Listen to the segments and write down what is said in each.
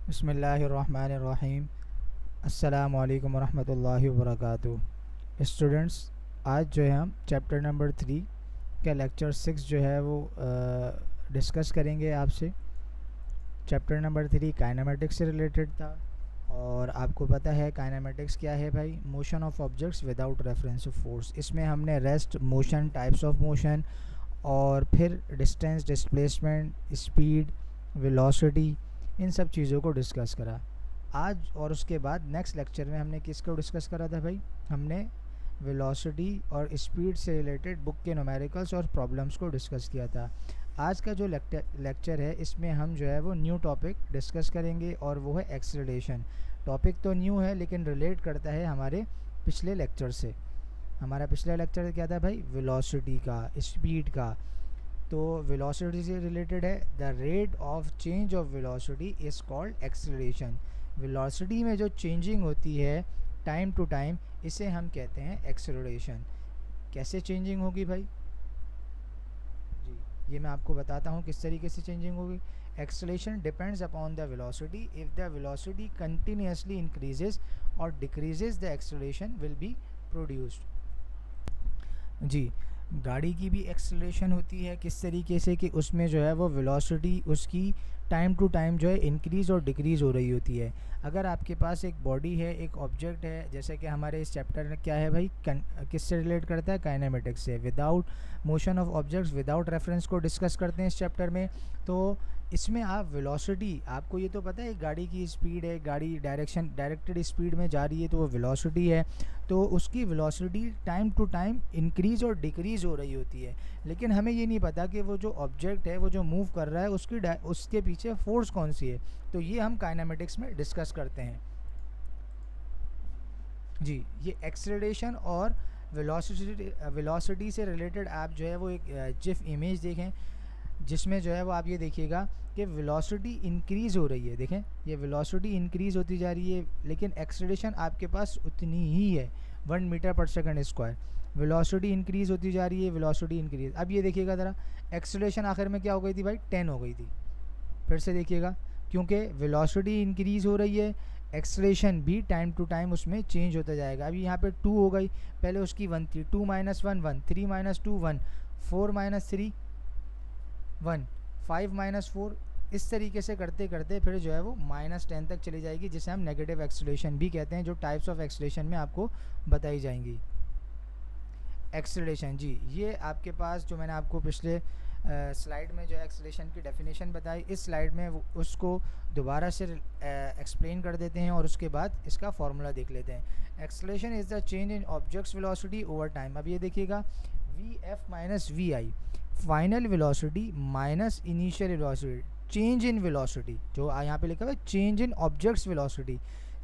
बिस्मिल्लाहिर्रहमानिर्रहीम। अस्सलामु अलैकुम वरहमतुल्लाहि वबरकातुहू। स्टूडेंट्स, आज जो है हम चैप्टर नंबर 3 का लेक्चर 6 जो है वो डिस्कस करेंगे आपसे। चैप्टर नंबर 3 काइनेमेटिक्स से रिलेटेड था और आपको पता है काइनेमेटिक्स क्या है भाई, motion of objects without reference of force. इसमें हमने rest, motion, types of motion और फिर डिस्टेंस, डिस्प्लेसमेंट, स्पीड, वेलोसिटी, इन सब चीज़ों को डिस्कस करा आज। और उसके बाद नेक्स्ट लेक्चर में हमने किसको डिस्कस करा था भाई, हमने वेलोसिटी और स्पीड से रिलेटेड बुक के न्यूमेरिकल्स और प्रॉब्लम्स को डिस्कस किया था। आज का जो लेक्चर है इसमें हम जो है वो न्यू टॉपिक डिस्कस करेंगे और वो है एक्सेलरेशन। टॉपिक तो न्यू है लेकिन रिलेट करता है हमारे पिछले लेक्चर से। हमारा पिछला लेक्चर क्या था भाई, वेलोसिटी का, स्पीड का। तो वेलोसिटी से रिलेटेड है, the rate of change of velocity is called acceleration. Velocity में जो चेंजिंग होती है टाइम टू टाइम, इसे हम कहते हैं एक्सेलरेशन। कैसे चेंजिंग होगी भाई जी, ये मैं आपको बताता हूँ किस तरीके से चेंजिंग होगी। Acceleration depends upon the velocity. If the velocity continuously increases और decreases, the acceleration will be produced. जी, गाड़ी की भी एक्सेलरेशन होती है किस तरीके से कि उसमें जो है वो वेलोसिटी उसकी टाइम टू टाइम जो है इंक्रीज़ और डिक्रीज़ हो रही होती है। अगर आपके पास एक बॉडी है, एक ऑब्जेक्ट है, जैसे कि हमारे इस चैप्टर में क्या है भाई, किससे रिलेट करता है, काइनेमेटिक्स से। Without motion of objects without reference को डिस्कस करते हैं इस चैप्टर में। तो इसमें आप वेलोसिटी, आपको ये तो पता है गाड़ी की स्पीड है, गाड़ी डायरेक्टेड स्पीड में जा रही है तो वो वेलोसिटी है। तो उसकी velocity time to time increase और डिक्रीज़ हो रही होती है, लेकिन हमें ये नहीं पता कि वो जो ऑब्जेक्ट है, वो जो मूव कर रहा है, उसके पीछे फोर्स कौन सी है। तो ये हम काइनेमेटिक्स में डिस्कस करते हैं जी। ये एक्सेलरेशन और वेलोसिटी से रिलेटेड आप जो है वो एक जिफ इमेज देखें, जिसमें जो है वो आप ये देखिएगा कि वेलोसिटी इंक्रीज़ हो रही है। देखें, ये वेलोसिटी इंक्रीज़ होती जा रही है लेकिन एक्सेलरेशन आपके पास उतनी ही है, 1 मीटर पर सेकंड स्क्वायर। वेलोसिटी इंक्रीज़ होती जा रही है, वेलोसिटी इंक्रीज़। अब ये देखिएगा ज़रा, एक्सेलरेशन आखिर में क्या हो गई थी भाई, 10 हो गई थी। फिर से देखिएगा, क्योंकि वेलोसिटी इंक्रीज़ हो रही है, एक्सेलरेशन भी टाइम टू टाइम उसमें चेंज होता जाएगा। अभी यहाँ पे 2 हो गई, पहले उसकी 1 थी, 2 - 1 1, 3 - 2 1, 4 - 3 1, 5 - 4, इस तरीके से करते करते फिर जो है वो -10 तक चली जाएगी, जिसे हम नेगेटिव एक्सेलरेशन भी कहते हैं, जो टाइप्स ऑफ एक्सेलरेशन में आपको बताई जाएंगी। एक्सेलरेशन जी, ये आपके पास जो मैंने आपको पिछले स्लाइड में जो एक्सेलरेशन की डेफिनेशन बताई, इस स्लाइड में उसको दोबारा से एक्सप्लेन कर देते हैं और उसके बाद इसका फार्मूला देख लेते हैं। Acceleration is the change in object's velocity over time. अब ये देखिएगा, V F minus V I, final velocity minus initial velocity, change in velocity, जो यहाँ पे लिखा हुआ है change in object's velocity.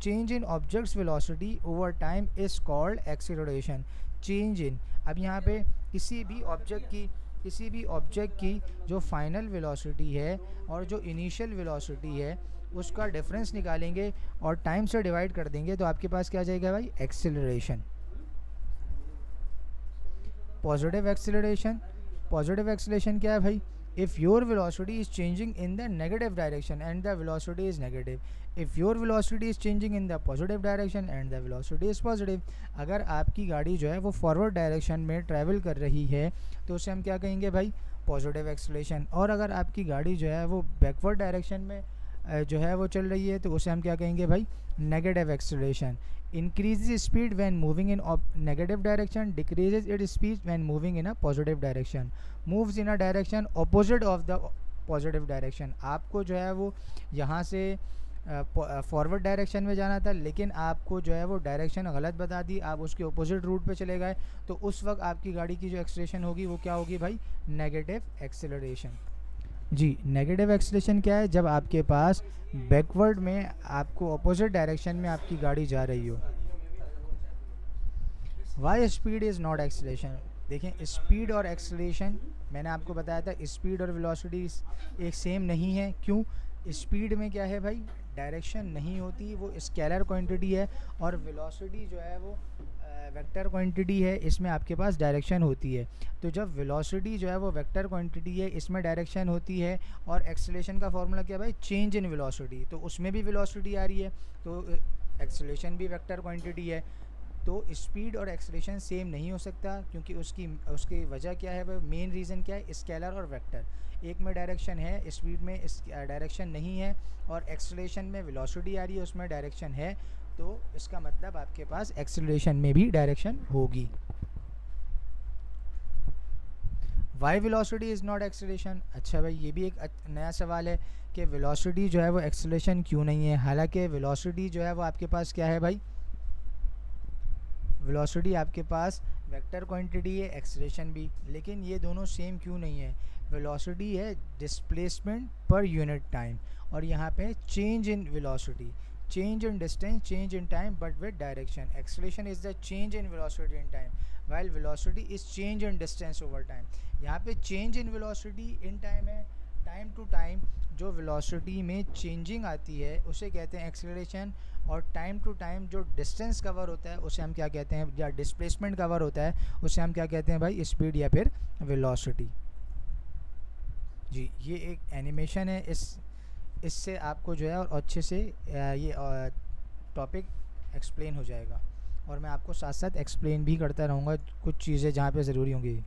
Change in object's velocity over time is called acceleration. Change in, अब यहाँ पे किसी भी ऑब्जेक्ट की जो फाइनल वेलोसिटी है और जो इनिशियल वेलोसिटी है, उसका डिफरेंस निकालेंगे और टाइम से डिवाइड कर देंगे, तो आपके पास क्या आ जाएगा भाई, acceleration. Positive acceleration, positive acceleration क्या है भाई, if your velocity is changing in the negative direction and the velocity is negative, if your velocity is changing in the positive direction and the velocity is positive, अगर आपकी गाड़ी जो है वो forward direction में ट्रैवल कर रही है तो उसे हम क्या कहेंगे भाई, पॉजिटिव एक्सेलरेशन। और अगर आपकी गाड़ी जो है वो बैकवर्ड डायरेक्शन में जो है वो चल रही है तो उसे हम क्या कहेंगे भाई, negative acceleration. increases speed when moving in negative direction, decreases its speed when moving in a positive direction, moves in a direction opposite of the positive direction। आपको जो है वो यहाँ से फॉरवर्ड डायरेक्शन में जाना था, लेकिन आपको जो है वो डायरेक्शन गलत बता दी, आप उसके अपोजिट रूट पे चले गए, तो उस वक्त आपकी गाड़ी की जो एक्सेलरेशन होगी वो क्या होगी भाई, नेगेटिव एक्सेलरेशन जी। नेगेटिव एक्सेलरेशन क्या है, जब आपके पास बैकवर्ड में आपको अपोजिट डायरेक्शन में आपकी गाड़ी जा रही हो। Why speed is not acceleration. देखें, स्पीड और एक्सेलरेशन मैंने आपको बताया था, स्पीड और वेलोसिटी एक सेम नहीं है। क्यों? स्पीड में क्या है भाई, डायरेक्शन नहीं होती, वो स्केलर क्वांटिटी है, और वेलोसिटी जो है वो वेक्टर क्वांटिटी है, इसमें आपके पास डायरेक्शन होती है। तो जब वेलोसिटी जो है वो वेक्टर क्वांटिटी है, इसमें डायरेक्शन होती है, और एक्सेलरेशन का फॉर्मूला क्या है भाई, चेंज इन वेलोसिटी, तो उसमें भी वेलोसिटी आ रही है, तो एक्सेलरेशन भी वेक्टर क्वांटिटी है। तो स्पीड और एक्सेलरेशन सेम नहीं हो सकता, क्योंकि उसकी वजह क्या है, वह मेन रीज़न क्या है, स्केलर और वेक्टर। एक में डायरेक्शन है, स्पीड में इस डायरेक्शन नहीं है, और एक्सेलरेशन में वेलोसिटी आ रही है, उसमें डायरेक्शन है, तो इसका मतलब आपके पास एक्सेलरेशन में भी डायरेक्शन होगी। Why velocity is not acceleration. अच्छा भाई, ये भी एक नया सवाल है कि वेलोसिटी जो है वो एक्सेलरेशन क्यों नहीं है। हालांकि वेलोसिटी जो है वो आपके पास क्या है भाई, वेलोसिटी आपके पास वेक्टर क्वांटिटी है, एक्सेलरेशन भी, लेकिन ये दोनों सेम क्यों नहीं है। वेलोसिटी है डिस्प्लेसमेंट पर यूनिट टाइम, और यहाँ पे change in velocity, change in distance, change in time but with direction. Acceleration is the change in velocity in time, while velocity is change in distance over time. यहाँ पे change in velocity in time है, time to time जो velocity में changing आती है उसे कहते हैं एक्सेलरेशन, और टाइम टू टाइम जो डिस्टेंस कवर होता है उसे हम क्या कहते हैं, या डिस्प्लेसमेंट कवर होता है उसे हम क्या कहते हैं भाई, स्पीड या फिर वेलोसिटी। जी, ये एक एनिमेशन है, इससे आपको जो है और अच्छे से ये टॉपिक एक्सप्लेन हो जाएगा, और मैं आपको साथ साथ एक्सप्लेन भी करता रहूँगा कुछ चीज़ें जहाँ पे ज़रूरी होंगी।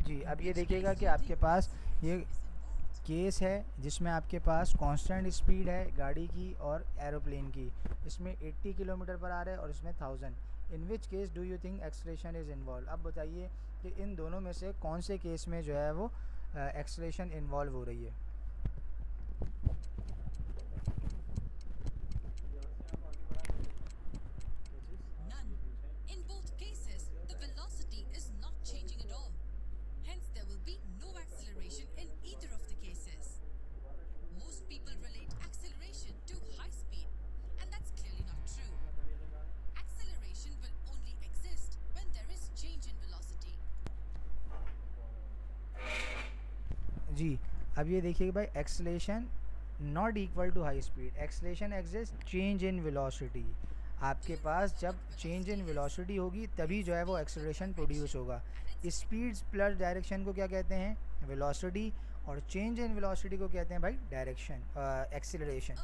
जी, अब ये देखिएगा कि आपके पास ये केस है जिसमें आपके पास कांस्टेंट स्पीड है गाड़ी की और एरोप्लेन की, इसमें 80 किलोमीटर पर आ रहा है और इसमें 1000। In which case do you think acceleration is involve. अब बताइए कि इन दोनों में से कौन से केस में जो है वो एक्सेलरेशन इन्वॉल्व हो रही है। जी, अब ये देखिए भाई, acceleration not equal to high speed, acceleration exist change in velocity. आपके पास जब चेंज इन वेलोसिटी होगी तभी जो है वो एक्सेलरेशन प्रोड्यूस होगा। स्पीड प्लस डायरेक्शन को क्या कहते हैं, वेलोसिटी, और चेंज इन वेलोसिटी को कहते हैं भाई डायरेक्शन, एक्सेलरेशन।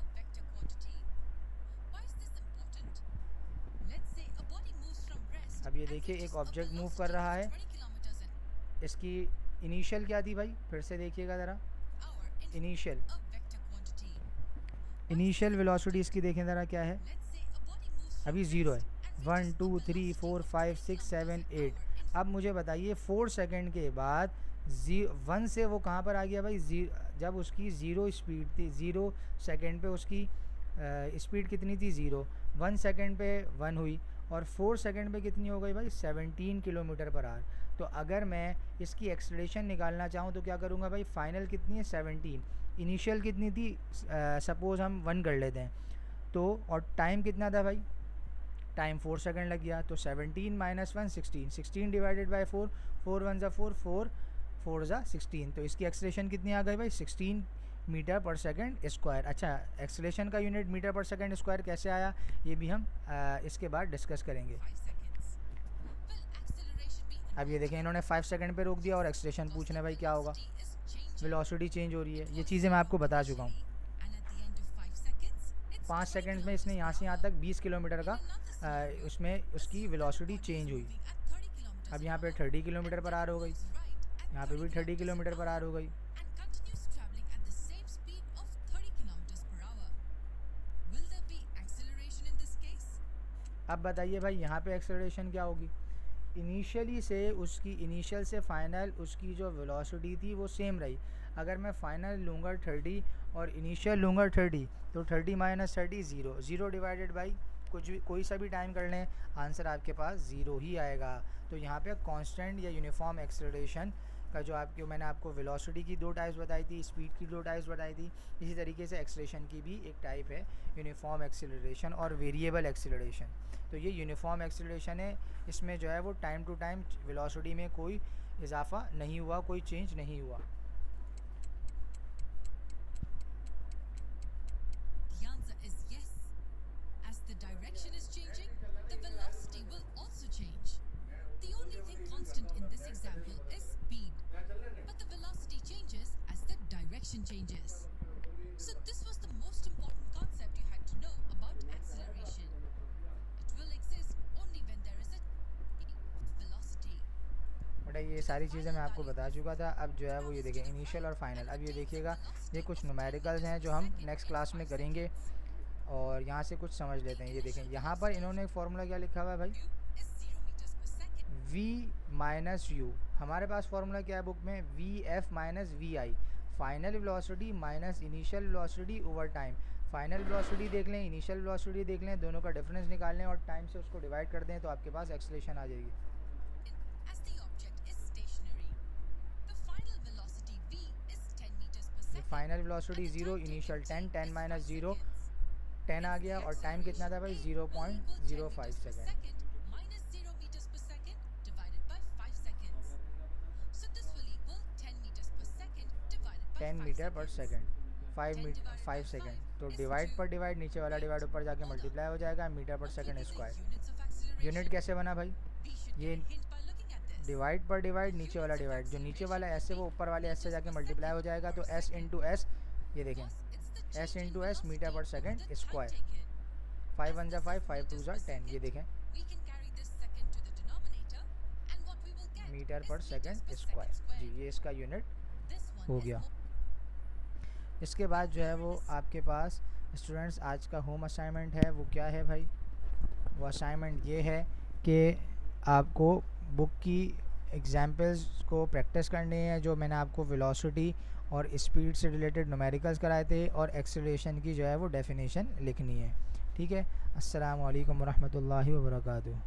अब ये देखिए, एक ऑब्जेक्ट मूव कर रहा है, इसकी इनिशियल क्या थी भाई, फिर से देखिएगा ज़रा, इनिशियल वेलोसिटी इसकी देखें ज़रा क्या है, अभी 0 है। 1 2 3 4 5 6 7 8। अब मुझे बताइए 4 सेकंड के बाद 1 से वो कहाँ पर आ गया भाई, जब उसकी 0 स्पीड थी, 0 सेकंड पे उसकी स्पीड कितनी थी, 0। 1 सेकंड पे 1 हुई, और 4 सेकंड पे कितनी हो गई भाई, 17 किलोमीटर पर आवर। तो अगर मैं इसकी एक्सेलरेशन निकालना चाहूँ तो क्या करूँगा भाई, फाइनल कितनी है 17, इनिशियल कितनी थी, सपोज़ हम 1 कर लेते हैं, तो और टाइम कितना था भाई, टाइम 4 सेकंड लग गया, तो 17 माइनस 1 16, 16 डिवाइडेड बाई 4, 4 1 ज़ा 4, 4 4 ज़ा 16, तो इसकी एक्सेलरेशन कितनी आ गई भाई, 16 मीटर पर सेकंड स्क्वायर। अच्छा, एक्सेलरेशन का यूनिट मीटर पर सेकंड स्क्वायर कैसे आया, ये भी हम इसके बाद डिस्कस करेंगे। अब ये देखें, इन्होंने 5 सेकंड पे रोक दिया और एक्सेलरेशन पूछ रहे भाई क्या होगा, वेलोसिटी चेंज हो रही है। ये चीज़ें मैं आपको बता चुका हूँ। 5 सेकंड्स में इसने यहाँ से यहाँ तक 20 किलोमीटर का उसमें उसकी वेलोसिटी चेंज हुई। अब यहाँ पे 30 किलोमीटर पर आर हो गई, यहाँ पे भी 30 किलोमीटर पर आर हो गई। अब बताइए भाई यहाँ पे एक्सेलरेशन क्या होगी। इनिशियली से उसकी इनिशियल से फाइनल उसकी जो वेलोसिटी थी वो सेम रही। अगर मैं फाइनल लूँगा 30 और इनिशियल लूँगा 30, तो 30 minus 30 zero, zero divided by कुछ भी कोई सा भी टाइम कर लें, आंसर आपके पास ज़ीरो ही आएगा। तो यहाँ पे कांस्टेंट या यूनिफॉर्म एक्सेलरेशन का जो मैंने आपको वेलोसिटी की दो टाइप्स बताई थी, स्पीड की दो टाइप्स बताई थी, इसी तरीके से एक्सेलरेशन की भी एक टाइप है यूनिफॉर्म एक्सेलरेशन और वेरिएबल एक्सेलरेशन। तो ये यूनिफॉर्म एक्सेलरेशन है, इसमें जो है वो टाइम टू टाइम वेलोसिटी में कोई इजाफा नहीं हुआ, कोई चेंज नहीं हुआ। The answer is yes. As the direction is changing, the velocity will also change. The only thing constant in this example is speed, but the velocity changes as the direction changes. So this was the most important concept you had to know about acceleration. It will exist only when there is a velocity. बेटा ये सारी चीज़ें मैं आपको बता चुका था। अब जो है वो ये देखें इनिशियल और फाइनल। अब ये देखिएगा, ये कुछ न्यूमेरिकल्स हैं जो हम नेक्स्ट क्लास में करेंगे, और यहाँ से कुछ समझ लेते हैं। ये देखें यहाँ पर इन्होंने एक फार्मूला क्या लिखा हुआ है भाई, v माइनस यू। हमारे पास फार्मूला क्या है बुक में, V F minus V I, final velocity minus initial velocity over time. Final velocity देख लें, इनिशियल वेलोसिटी देख लें, दोनों का डिफरेंस निकाल लें और टाइम से उसको डिवाइड कर दें, तो आपके पास एक्सेलरेशन आ जाएगी। फाइनल वेलोसिटी 0, इनिशियल 10, 10 माइनस 0 10 आ गया, और टाइम कितना था भाई 0.05 सेकेंड। 10 मीटर पर सेकेंड, 5 सेकेंड। तो डिवाइड पर डिवाइड, नीचे वाला डिवाइड ऊपर जाके मल्टीप्लाई हो जाएगा, मीटर पर सेकेंड स्क्वायर। यूनिट कैसे बना भाई, ये डिवाइड पर डिवाइड, नीचे वाला डिवाइड, जो नीचे वाला एस है वो ऊपर वाले एस से जाके मल्टीप्लाई हो जाएगा, तो एस इंटू एस, ये देखें एस इंटू एस मीटर पर सेकेंड स्क्वायर। 5 1 जा 5, 5 2 जा 10, ये देखें मीटर पर सेकेंड स्क्वायर। जी ये इसका यूनिट हो गया। इसके बाद जो है वो आपके पास स्टूडेंट्स आज का होम असाइनमेंट है, वो क्या है भाई, वो असाइनमेंट ये है कि आपको बुक की एग्जाम्पल्स को प्रैक्टिस करनी है, जो मैंने आपको वेलोसिटी और स्पीड से रिलेटेड न्यूमेरिकल्स कराए थे, और एक्सेलरेशन की जो है वो डेफिनेशन लिखनी है। ठीक है, अस्सलाम वालेकुम रहमतुल्लाहि व बरकातुहू।